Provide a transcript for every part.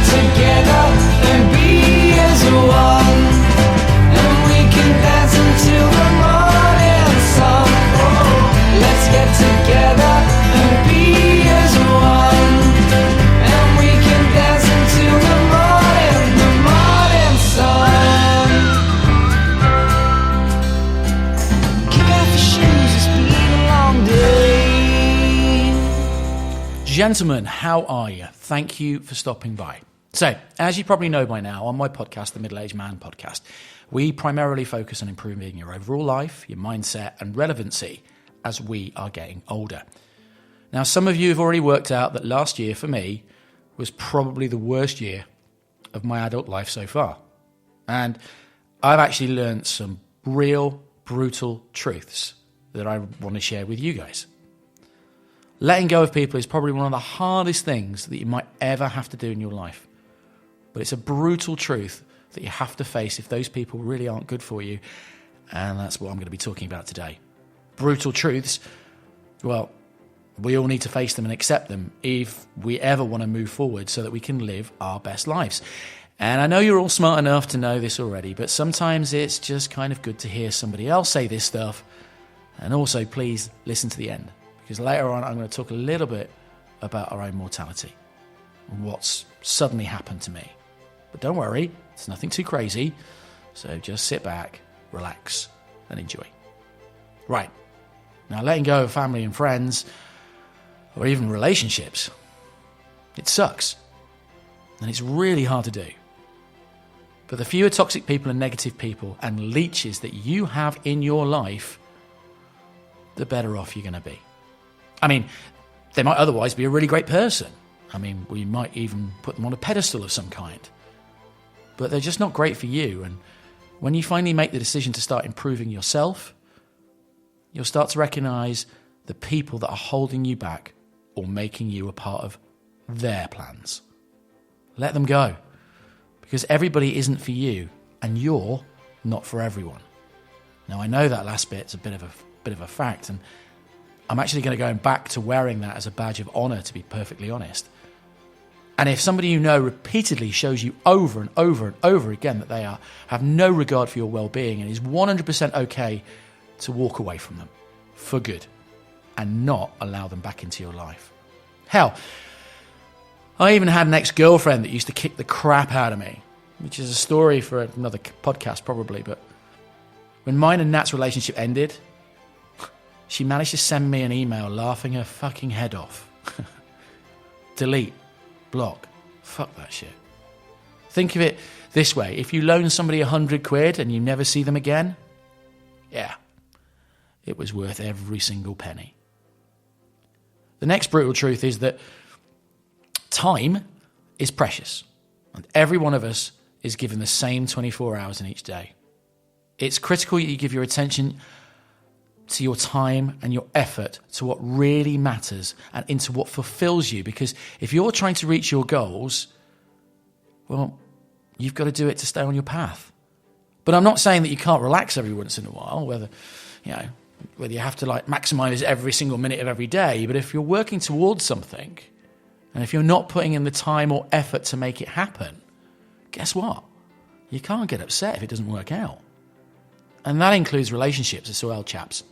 together and be as one, and we can dance until the morning sun. Oh, let's get together and be as one, and we can dance until the morning sun. Kick off your shoes, it's been a long day. Gentlemen, how are you? Thank you for stopping by. So, as you probably know by now, on my podcast, the Middle-Aged Man Podcast, we primarily focus on improving your overall life, your mindset, and relevancy as we are getting older. Now, some of you have already worked out that last year, for me, was probably the worst year of my adult life so far. And I've actually learned some real, brutal truths that I want to share with you guys. Letting go of people is probably one of the hardest things that you might ever have to do in your life. But it's a brutal truth that you have to face if those people really aren't good for you. And that's what I'm going to be talking about today. Brutal truths, well, we all need to face them and accept them if we ever want to move forward so that we can live our best lives. And I know you're all smart enough to know this already, but sometimes it's just kind of good to hear somebody else say this stuff. And also, please listen to the end. Because later on, I'm going to talk a little bit about our own mortality and what's suddenly happened to me. But don't worry, it's nothing too crazy. So just sit back, relax, and enjoy. Right. Now, letting go of family and friends, or even relationships, it sucks. And it's really hard to do. But the fewer toxic people and negative people and leeches that you have in your life, the better off you're going to be. I mean, they might otherwise be a really great person. I mean, we might even put them on a pedestal of some kind. But they're just not great for you. And when you finally make the decision to start improving yourself, you'll start to recognize the people that are holding you back or making you a part of their plans. Let them go. Because everybody isn't for you, and you're not for everyone. Now, I know that last bit's a bit of a fact, and I'm actually going to go back to wearing that as a badge of honor, to be perfectly honest. And if somebody you know repeatedly shows you over and over and over again that they have no regard for your well-being and is 100% okay to walk away from them for good and not allow them back into your life. Hell, I even had an ex-girlfriend that used to kick the crap out of me, which is a story for another podcast probably, but when mine and Nat's relationship ended, she managed to send me an email laughing her fucking head off. Delete. Block. Fuck that shit. Think of it this way. If you loan somebody £100 and you never see them again, yeah, it was worth every single penny. The next brutal truth is that time is precious. And every one of us is given the same 24 hours in each day. It's critical that you give your attention to your time and your effort to what really matters and into what fulfills you. Because if you're trying to reach your goals, well, you've got to do it to stay on your path. But I'm not saying that you can't relax every once in a while, whether you have to maximize every single minute of every day. But if you're working towards something, and if you're not putting in the time or effort to make it happen, guess what? You can't get upset if it doesn't work out. And that includes relationships as well, chaps.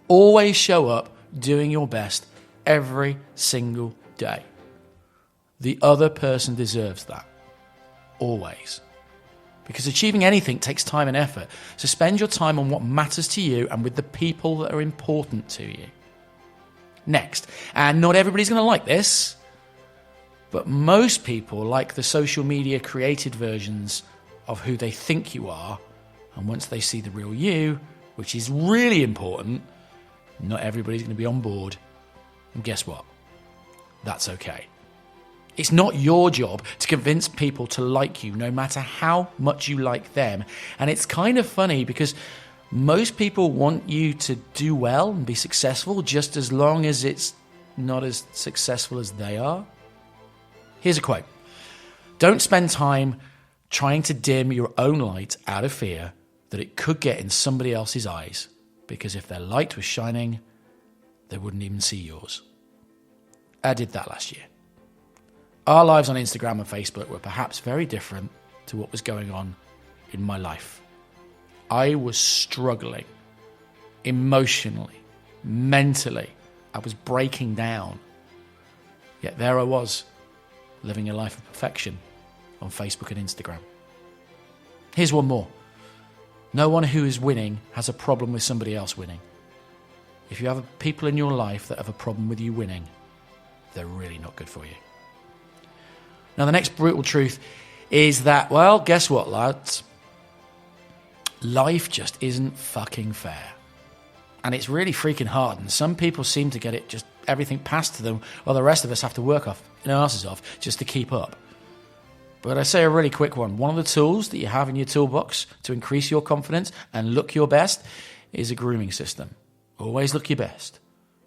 Always show up doing your best every single day. The other person deserves that. Always. Because achieving anything takes time and effort. So spend your time on what matters to you and with the people that are important to you. Next, and not everybody's going to like this, but most people like the social media created versions of who they think you are. And once they see the real you, which is really important, not everybody's going to be on board. And guess what? That's okay. It's not your job to convince people to like you, no matter how much you like them. And it's kind of funny because most people want you to do well and be successful just as long as it's not as successful as they are. Here's a quote. Don't spend time trying to dim your own light out of fear that it could get in somebody else's eyes, because if their light was shining, they wouldn't even see yours. I did that last year. our lives on Instagram and Facebook were perhaps very different to what was going on in my life. I was struggling emotionally, mentally. I was breaking down. Yet there I was, living a life of perfection on Facebook and Instagram. Here's one more. No one who is winning has a problem with somebody else winning. If you have people in your life that have a problem with you winning, they're really not good for you. Now, the next brutal truth is that, well, guess what, lads? Life just isn't fucking fair. And it's really freaking hard. And some people seem to get it just everything passed to them, while the rest of us have to work our asses off just to keep up. But I say a really quick one. One of the tools that you have in your toolbox to increase your confidence and look your best is a grooming system. Always look your best.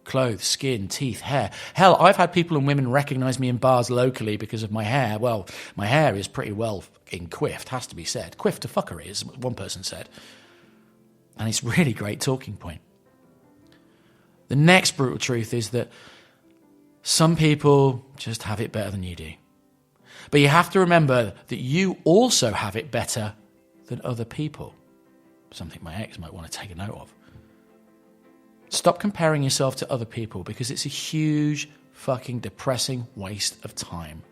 Clothes, skin, teeth, hair. Hell, I've had people and women recognize me in bars locally because of my hair. Well, my hair is pretty well in quiffed, has to be said. Quiffed to fuckery, as one person said. And it's really great talking point. The next brutal truth is that some people just have it better than you do. But you have to remember that you also have it better than other people. Something my ex might want to take a note of. Stop comparing yourself to other people because it's a huge fucking depressing waste of time.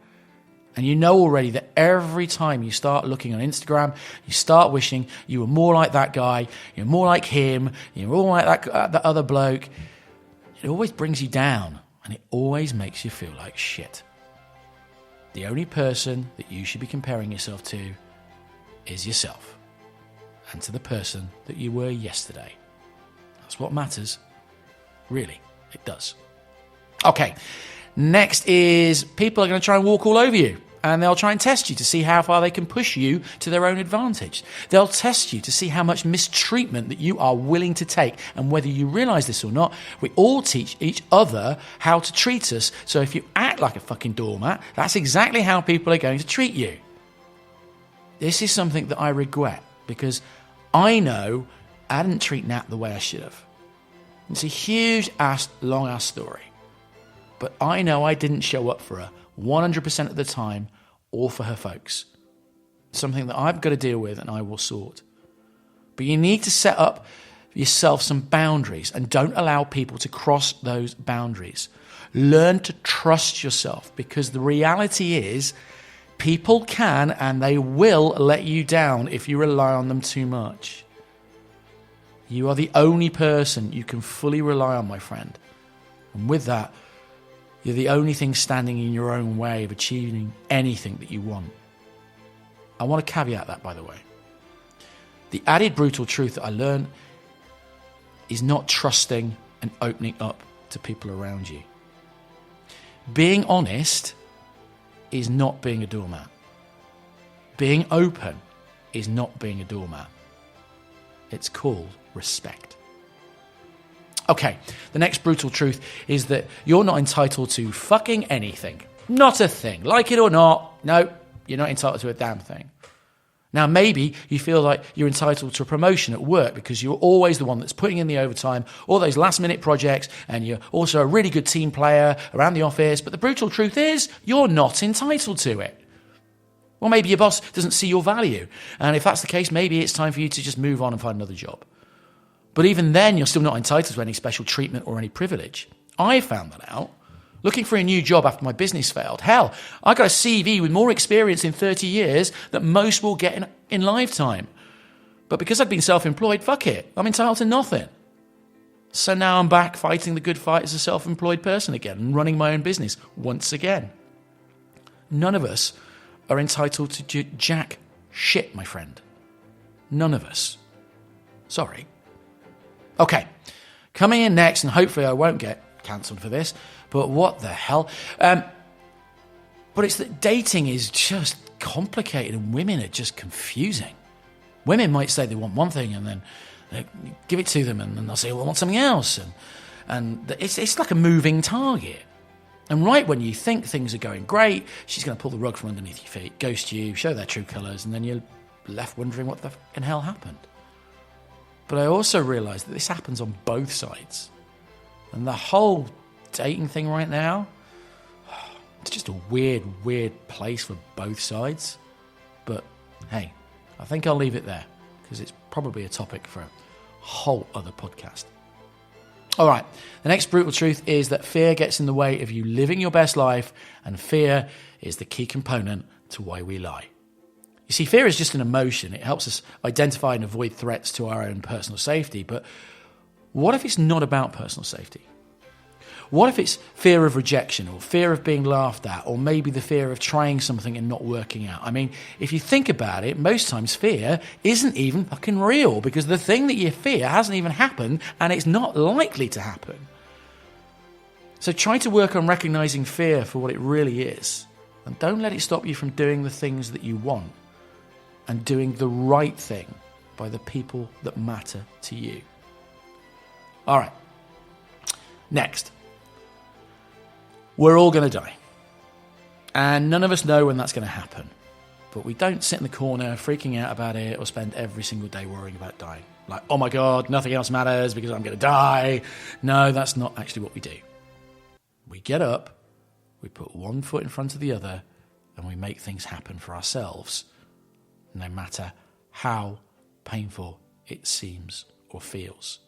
And you know already that every time you start looking on Instagram, you start wishing you were more like that guy, you're more like him, you're more like that other bloke. It always brings you down and it always makes you feel like shit. The only person that you should be comparing yourself to is yourself and to the person that you were yesterday. That's what matters. Really, it does. Okay, next is people are going to try and walk all over you. And they'll try and test you to see how far they can push you to their own advantage. They'll test you to see how much mistreatment that you are willing to take. And whether you realize this or not, we all teach each other how to treat us. So if you act like a fucking doormat, that's exactly how people are going to treat you. This is something that I regret because I know I didn't treat Nat the way I should have. It's a huge long ass story. But I know I didn't show up for her 100% of the time, or for her folks. Something that I've got to deal with and I will sort. But you need to set up yourself some boundaries and don't allow people to cross those boundaries. Learn to trust yourself because the reality is people can and they will let you down if you rely on them too much. You are the only person you can fully rely on, my friend. And with that, you're the only thing standing in your own way of achieving anything that you want. I want to caveat that, by the way. The added brutal truth that I learned is not trusting and opening up to people around you. Being honest is not being a doormat. Being open is not being a doormat. It's called respect. Okay, the next brutal truth is that you're not entitled to fucking anything. Not a thing. Like it or not, no, you're not entitled to a damn thing. Now, maybe you feel like you're entitled to a promotion at work because you're always the one that's putting in the overtime, all those last-minute projects, and you're also a really good team player around the office. But the brutal truth is you're not entitled to it. Well, maybe your boss doesn't see your value. And if that's the case, maybe it's time for you to just move on and find another job. But even then, you're still not entitled to any special treatment or any privilege. I found that out. Looking for a new job after my business failed. Hell, I got a CV with more experience in 30 years than most will get in lifetime. But because I'd been self-employed, fuck it. I'm entitled to nothing. So now I'm back fighting the good fight as a self-employed person again and running my own business once again. None of us are entitled to jack shit, my friend. None of us. Sorry. Okay, coming in next, and hopefully I won't get cancelled for this, but what the hell? But it's that dating is just complicated and women are just confusing. Women might say they want one thing and then they give it to them and then they'll say, well, I want something else. And it's like a moving target. And right when you think things are going great, she's going to pull the rug from underneath your feet, ghost you, show their true colours, and then you're left wondering what the fucking hell happened. But I also realise that this happens on both sides. And the whole dating thing right now, It's just a weird, weird place for both sides. But hey, I think I'll leave it there because it's probably a topic for a whole other podcast. All right, the next brutal truth is that fear gets in the way of you living your best life, and fear is the key component to why we lie. You see, fear is just an emotion. It helps us identify and avoid threats to our own personal safety. But what if it's not about personal safety? What if it's fear of rejection or fear of being laughed at or maybe the fear of trying something and not working out? I mean, if you think about it, most times fear isn't even fucking real because the thing that you fear hasn't even happened and it's not likely to happen. So try to work on recognizing fear for what it really is and don't let it stop you from doing the things that you want and doing the right thing by the people that matter to you. All right. Next. We're all going to die. And none of us know when that's going to happen. But we don't sit in the corner freaking out about it or spend every single day worrying about dying. Like, oh my God, nothing else matters because I'm going to die. No, that's not actually what we do. We get up, we put one foot in front of the other, and we make things happen for ourselves, no matter how painful it seems or feels.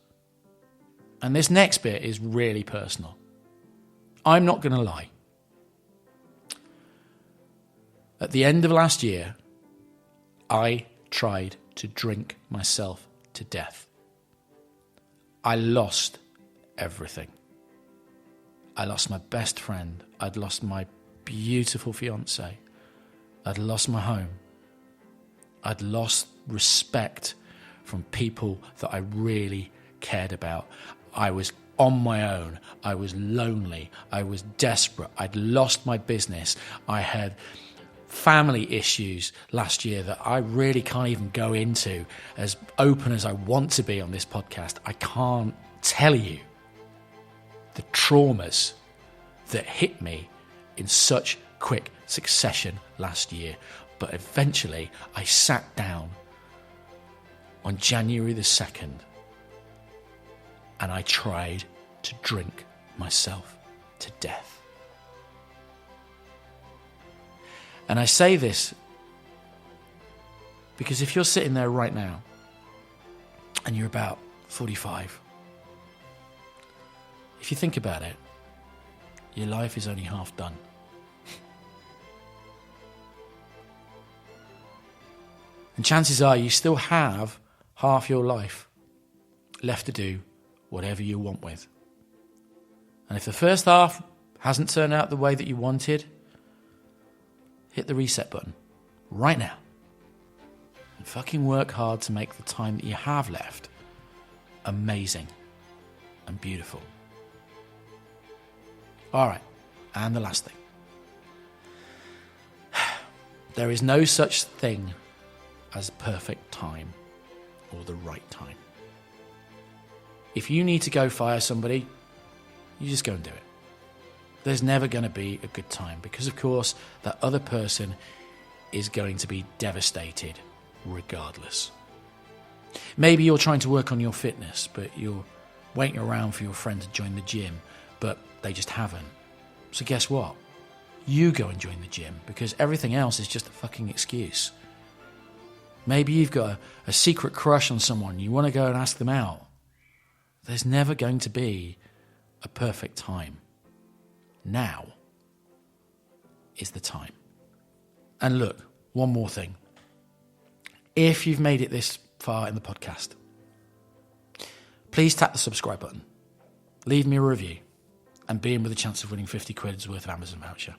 And this next bit is really personal. I'm not going to lie. At the end of last year, I tried to drink myself to death. I lost everything. I lost my best friend. I'd lost my beautiful fiancée. I'd lost my home. I'd lost respect from people that I really cared about. I was on my own. I was lonely. I was desperate. I'd lost my business. I had family issues last year that I really can't even go into as open as I want to be on this podcast. I can't tell you the traumas that hit me in such quick succession last year. But eventually I sat down on January the 2nd and I tried to drink myself to death. And I say this because if you're sitting there right now and you're about 45, if you think about it, your life is only half done. And chances are you still have half your life left to do whatever you want with. And if the first half hasn't turned out the way that you wanted, hit the reset button right now and fucking work hard to make the time that you have left amazing and beautiful. All right, and the last thing. There is no such thing as perfect time or the right time. If you need to go fire somebody, you just go and do it. There's never going to be a good time because, of course, that other person is going to be devastated regardless. Maybe you're trying to work on your fitness, but you're waiting around for your friend to join the gym, but they just haven't. So guess what? You go and join the gym because everything else is just a fucking excuse. Maybe you've got a secret crush on someone. You want to go and ask them out. There's never going to be a perfect time. Now is the time. And look, one more thing. If you've made it this far in the podcast, please tap the subscribe button, leave me a review, and be in with a chance of winning 50 quid's worth of Amazon voucher.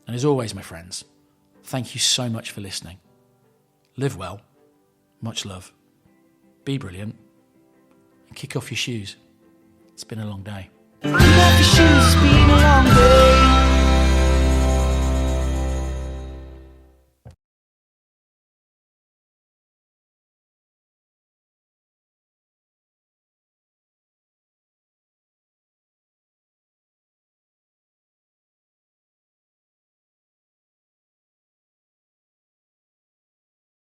And as always, my friends, thank you so much for listening. Live well, much love, be brilliant, and kick off your shoes. It's been a long day. Kick off your shoes, it's been a long day.